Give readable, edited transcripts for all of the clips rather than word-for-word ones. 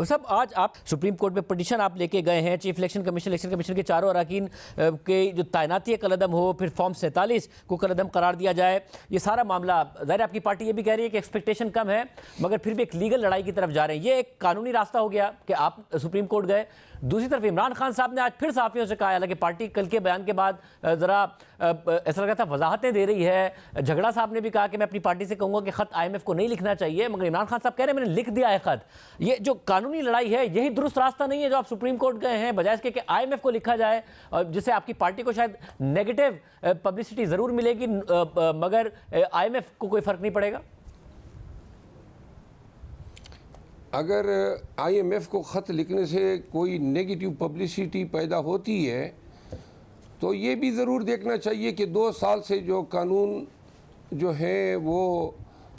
صاحب آج آپ سپریم کورٹ میں پٹیشن آپ لے کے گئے ہیں، چیف الیکشن کمیشن کے چاروں اراکین کے جو تعیناتی کالعدم ہو، پھر فارم 47 کو کالعدم قرار دیا جائے، یہ سارا معاملہ ظاہر آپ کی پارٹی یہ بھی کہہ رہی ہے کہ ایکسپیکٹیشن کم ہے مگر پھر بھی ایک لیگل لڑائی کی طرف جا رہے ہیں. یہ ایک قانونی راستہ ہو گیا کہ آپ سپریم کورٹ گئے. دوسری طرف عمران خان صاحب نے آج پھر صحافیوں سے کہا، حالانکہ پارٹی کل کے بیان کے بعد ذرا ایسا لگا تھا وضاحتیں دے رہی ہے. جھگڑا صاحب نے بھی کہا کہ میں اپنی پارٹی سے کہوں گا کہ خط IMF کو نہیں لکھنا چاہیے، مگر عمران خان صاحب کہہ رہے ہیں میں نے لکھ دیا ہے خط. یہ جو قانونی لڑائی ہے یہی درست راستہ نہیں ہے جو آپ سپریم کورٹ گئے ہیں، بجائے اس کے کہ IMF کو لکھا جائے، جس سے آپ کی پارٹی کو شاید نیگیٹو پبلسٹی ضرور ملے گی مگر IMF کو کوئی فرق نہیں پڑے گا. اگر IMF کو خط لکھنے سے کوئی نیگیٹو پبلسٹی پیدا ہوتی ہے تو یہ بھی ضرور دیکھنا چاہیے کہ 2 سال سے جو قانون جو ہے وہ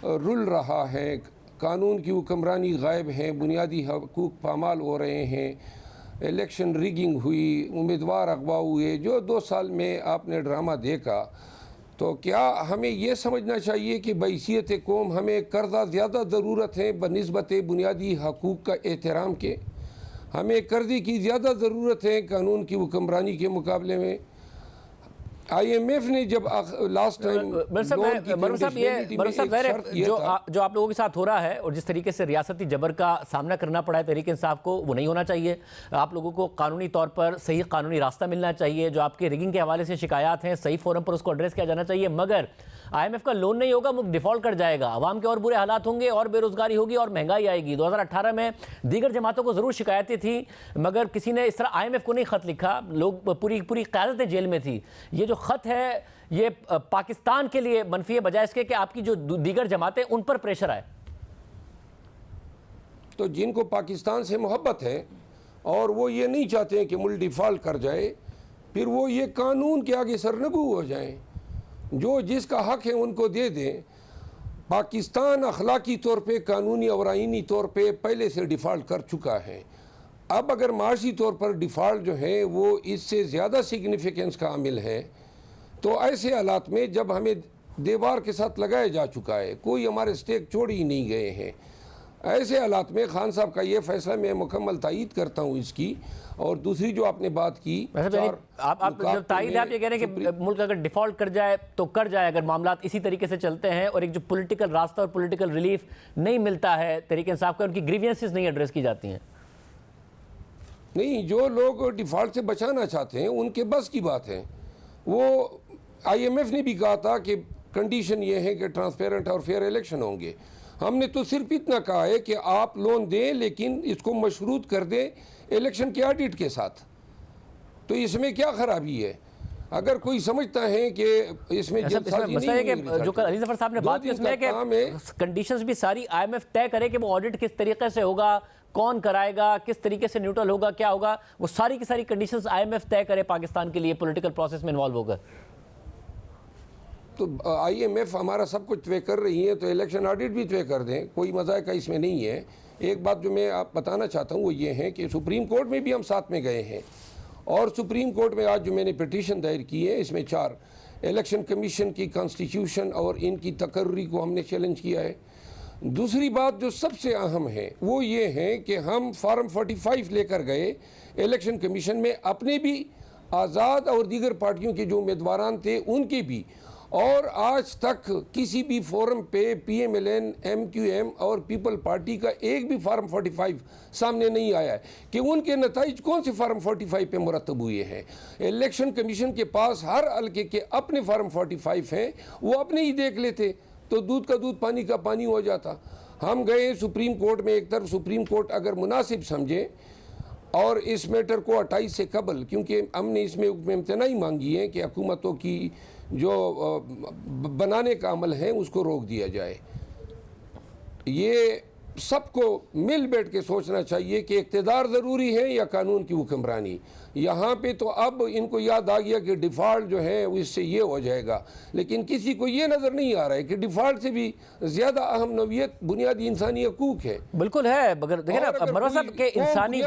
رل رہا ہے، قانون کی حکمرانی غائب ہے، بنیادی حقوق پامال ہو رہے ہیں، الیکشن ریگنگ ہوئی، امیدوار اغوا ہوئے، جو 2 سال میں آپ نے ڈرامہ دیکھا، تو کیا ہمیں یہ سمجھنا چاہیے کہ بحیثیت قوم ہمیں قرضہ زیادہ ضرورت ہے بنسبت بنیادی حقوق کا احترام کے؟ ہمیں قرضے کی زیادہ ضرورت ہے قانون کی حکمرانی کے مقابلے میں؟ IMF نے جب لاسٹ ٹائم جو آپ لوگوں کے ساتھ ہو رہا ہے اور جس طریقے سے ریاستی جبر کا سامنا کرنا پڑا ہے تحریک انصاف کو، وہ نہیں ہونا چاہیے. آپ لوگوں کو قانونی طور پر صحیح قانونی راستہ ملنا چاہیے. جو آپ کے ریگنگ کے حوالے سے شکایات ہیں صحیح فورم پر اس کو ایڈریس کیا جانا چاہیے. مگر IMF کا لون نہیں ہوگا، ملک ڈیفالٹ کر جائے گا، عوام کے اور برے حالات ہوں گے، اور بے روزگاری ہوگی اور مہنگائی آئے گی. 2018 میں دیگر جماعتوں کو ضرور شکایتیں تھیں مگر کسی نے اس طرح IMF کو نہیں خط لکھا. لوگ پوری قیادت جیل میں تھی. یہ جو خط ہے یہ پاکستان کے لیے منفی ہے بجائے اس کے کہ آپ کی جو دیگر جماعتیں ان پر پریشر آئے. تو جن کو پاکستان سے محبت ہے اور وہ یہ نہیں چاہتے ہیں کہ ملک ڈیفالٹ کر جائے، پھر وہ یہ قانون کے آگے سرنگو ہو جائیں، جو جس کا حق ہے ان کو دے دیں. پاکستان اخلاقی طور پہ، قانونی اور آئینی طور پہ پہلے سے ڈیفالٹ کر چکا ہے. اب اگر معاشی طور پر ڈیفالٹ جو ہے وہ اس سے زیادہ سگنیفیکنس کا عامل ہے، تو ایسے حالات میں جب ہمیں دیوار کے ساتھ لگایا جا چکا ہے، کوئی ہمارے سٹیک چھوڑ ہی نہیں گئے ہیں، ایسے حالات میں خان صاحب کا یہ فیصلہ میں مکمل تائید کرتا ہوں اس کی. اور دوسری جو آپ نے بات کی، آپ جب تائید آپ یہ کہہ رہے ہیں کہ ملک اگر ڈیفالٹ کر جائے تو کر جائے اگر معاملات اسی طریقے سے چلتے ہیں اور ایک جو پولیٹیکل راستہ اور پولیٹیکل ریلیف نہیں ملتا ہے تحریک انصاف کا، ان کی گریوینسز نہیں ایڈریس کی جاتی ہیں. نہیں، جو لوگ ڈیفالٹ سے بچانا چاہتے ہیں ان کے بس کی بات ہے. وہ IMF نے بھی کہا تھا کہ کنڈیشن یہ ہے کہ ٹرانسپیرنٹ اور فیئر الیکشن ہوں گے. ہم نے تو صرف اتنا کہا ہے کہ آپ لون دیں لیکن اس کو مشروط کر دیں الیکشن کے آڈٹ کے ساتھ. تو اس میں کیا خرابی ہے؟ اگر کوئی سمجھتا ہے کہ اس میں مسئلہ ہے کہ جو علی ظفر صاحب نے بات کی اس میں کہ کنڈیشنز بھی ساری IMF طے کرے کہ وہ آڈٹ کس طریقے سے ہوگا، کون کرائے گا، کس طریقے سے نیوٹرل ہوگا، کیا ہوگا، وہ ساری کی ساری کنڈیشنز IMF طے کرے پاکستان کے لیے پولیٹیکل پروسیس میں انوالو ہوگا. تو IMF ہمارا سب کچھ طے کر رہی ہے تو الیکشن آڈٹ بھی طے کر دیں، کوئی مذائقہ اس میں نہیں ہے. ایک بات جو میں آپ بتانا چاہتا ہوں وہ یہ ہے کہ سپریم کورٹ میں بھی ہم ساتھ میں گئے ہیں، اور سپریم کورٹ میں آج جو میں نے پٹیشن دائر کی ہے اس میں 4 الیکشن کمیشن کی کانسٹیٹیوشن اور ان کی تقرری کو ہم نے چیلنج کیا ہے. دوسری بات جو سب سے اہم ہے وہ یہ ہے کہ ہم فارم 45 لے کر گئے الیکشن کمیشن میں، اپنے بھی، آزاد اور دیگر پارٹیوں کے جو امیدواران تھے ان کے بھی، اور آج تک کسی بھی فورم پہ PMLN، MQM اور پیپل پارٹی کا ایک بھی فارم 45 سامنے نہیں آیا ہے کہ ان کے نتائج کون سے فارم 45 پہ مرتب ہوئے ہیں. الیکشن کمیشن کے پاس ہر حلقے کے اپنے فارم 45 ہیں، وہ اپنے ہی دیکھ لیتے تو دودھ کا دودھ پانی کا پانی ہو جاتا. ہم گئے سپریم کورٹ میں، ایک طرف سپریم کورٹ اگر مناسب سمجھے اور اس میٹر کو 28 سے قبل، کیونکہ ہم نے اس میں امتناعی مانگی ہے کہ حکومتوں کی جو بنانے کا عمل ہے اس کو روک دیا جائے. یہ سب کو مل بیٹھ کے سوچنا چاہیے کہ اقتدار ضروری ہے یا قانون کی حکمرانی. یہاں پہ تو اب ان کو یاد آ گیا کہ ڈیفالٹ جو ہے اس سے یہ ہو جائے گا، لیکن کسی کو یہ نظر نہیں آ رہا ہے کہ ڈیفالٹ سے بھی زیادہ اہم نوعیت بنیادی انسانی حقوق ہے. بالکل ہے، مگر دیکھیں نا مروہ صاحب کہ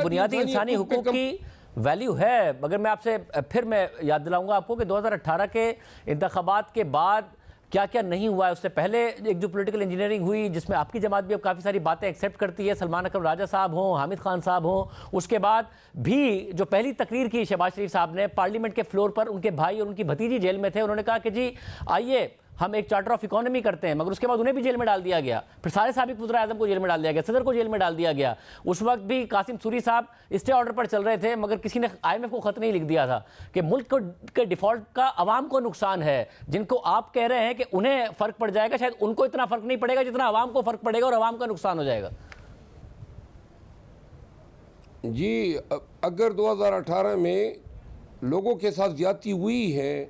بنیادی انسانی حقوق کی ویلیو ہے. مگر میں آپ سے پھر میں یاد دلاؤں گا آپ کو کہ 2018 کے انتخابات کے بعد کیا کیا نہیں ہوا ہے. اس سے پہلے ایک جو پولیٹیکل انجینئرنگ ہوئی جس میں آپ کی جماعت بھی اب کافی ساری باتیں ایکسیپٹ کرتی ہے, سلمان اکرم راجہ صاحب ہوں, حامد خان صاحب ہوں, اس کے بعد بھی جو پہلی تقریر کی شہباز شریف صاحب نے پارلیمنٹ کے فلور پر, ان کے بھائی اور ان کی بھتیجی جیل میں تھے, انہوں نے کہا کہ جی آئیے ہم ایک چارٹر آف اکانومی کرتے ہیں, مگر اس کے بعد انہیں بھی جیل میں ڈال دیا گیا. پھر سارے سابق وزراء اعظم کو جیل میں ڈال دیا گیا, صدر کو جیل میں ڈال دیا گیا. اس وقت بھی قاسم سوری صاحب اسٹے آرڈر پر چل رہے تھے, مگر کسی نے IMF کو خط نہیں لکھ دیا تھا کہ ملک کے ڈیفالٹ کا عوام کو نقصان ہے. جن کو آپ کہہ رہے ہیں کہ انہیں فرق پڑ جائے گا, شاید ان کو اتنا فرق نہیں پڑے گا جتنا عوام کو فرق پڑے گا اور عوام کا نقصان ہو جائے گا. جی اگر 2018 میں لوگوں کے ساتھ زیادتی ہوئی ہے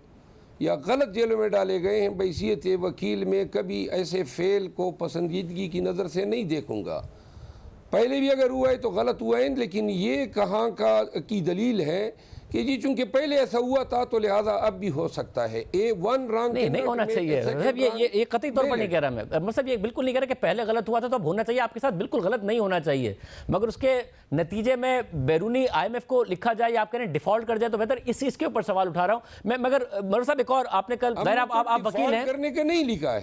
یا غلط جیلوں میں ڈالے گئے ہیں, بحیثیت وکیل میں کبھی ایسے فعل کو پسندیدگی کی نظر سے نہیں دیکھوں گا. پہلے بھی اگر ہوا ہے تو غلط ہوا ہے, لیکن یہ کہاں کی دلیل ہے کہ جی چونکہ پہلے ایسا ہوا تھا تو لہٰذا اب بھی ہو سکتا ہے. نہیں ہونا چاہیے. مطلب یہ قطعی طور پر نہیں کہہ رہا میں, مطلب یہ بالکل نہیں کہہ رہا کہ پہلے غلط ہوا تھا تو اب ہونا چاہیے. آپ کے ساتھ بالکل غلط نہیں ہونا چاہیے, مگر اس کے نتیجے میں بیرونی IMF کو لکھا جائے یا آپ کہہ رہے ہیں ڈیفالٹ کر جائے تو بہتر. اس کے اوپر سوال اٹھا رہا ہوں میں. مگر مگر صاحب ایک اور, آپ نے کل ظاہر آپ وکیل ہیں, کرنے کے نہیں لکھا ہے.